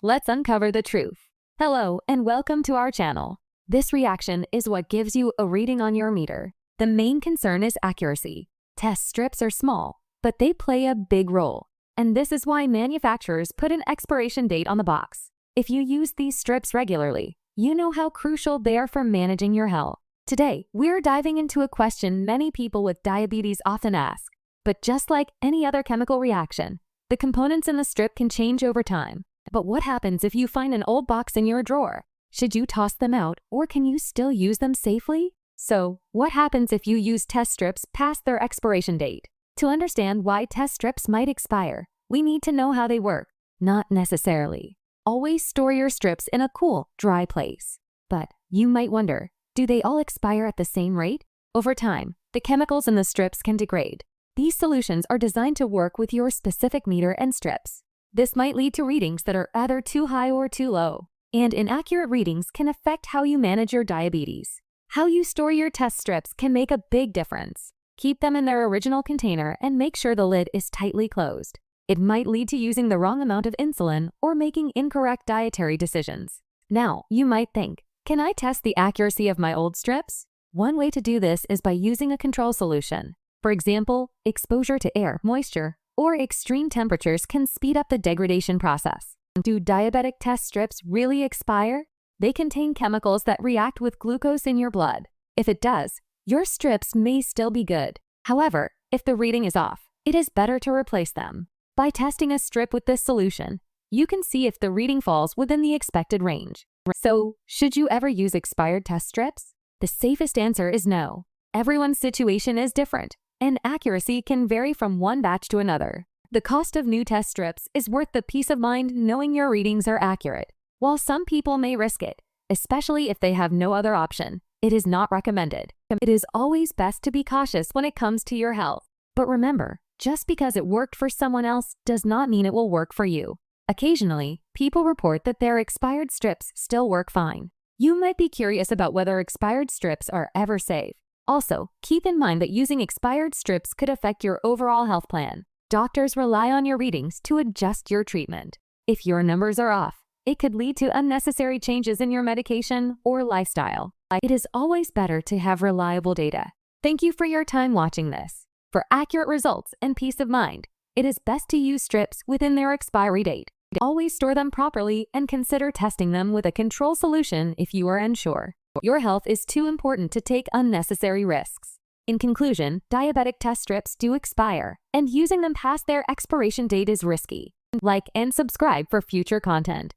Let's uncover the truth. Hello and welcome to our channel. This reaction is what gives you a reading on your meter. The main concern is accuracy. Test strips are small, but they play a big role. And this is why manufacturers put an expiration date on the box. If you use these strips regularly, you know how crucial they are for managing your health. Today, we're diving into a question many people with diabetes often ask. But just like any other chemical reaction, the components in the strip can change over time. But what happens if you find an old box in your drawer? Should you toss them out, or can you still use them safely? So, what happens if you use test strips past their expiration date? To understand why test strips might expire, we need to know how they work. Not necessarily. Always store your strips in a cool, dry place. But you might wonder, do they all expire at the same rate? Over time, the chemicals in the strips can degrade. These solutions are designed to work with your specific meter and strips. This might lead to readings that are either too high or too low. And inaccurate readings can affect how you manage your diabetes. How you store your test strips can make a big difference. Keep them in their original container and make sure the lid is tightly closed. It might lead to using the wrong amount of insulin or making incorrect dietary decisions. Now, you might think, can I test the accuracy of my old strips? One way to do this is by using a control solution. For example, exposure to air, moisture, or extreme temperatures can speed up the degradation process. Do diabetic test strips really expire? They contain chemicals that react with glucose in your blood. If it does, your strips may still be good. However, if the reading is off, it is better to replace them. By testing a strip with this solution, you can see if the reading falls within the expected range. So, should you ever use expired test strips? The safest answer is no. Everyone's situation is different, and accuracy can vary from one batch to another. The cost of new test strips is worth the peace of mind knowing your readings are accurate. While some people may risk it, especially if they have no other option, it is not recommended. It is always best to be cautious when it comes to your health. But remember, just because it worked for someone else does not mean it will work for you. Occasionally, people report that their expired strips still work fine. You might be curious about whether expired strips are ever safe. Also, keep in mind that using expired strips could affect your overall health plan. Doctors rely on your readings to adjust your treatment. If your numbers are off, it could lead to unnecessary changes in your medication or lifestyle. It is always better to have reliable data. Thank you for your time watching this. For accurate results and peace of mind, it is best to use strips within their expiry date. Always store them properly and consider testing them with a control solution if you are unsure. Your health is too important to take unnecessary risks. In conclusion, diabetic test strips do expire, and using them past their expiration date is risky. Like and subscribe for future content.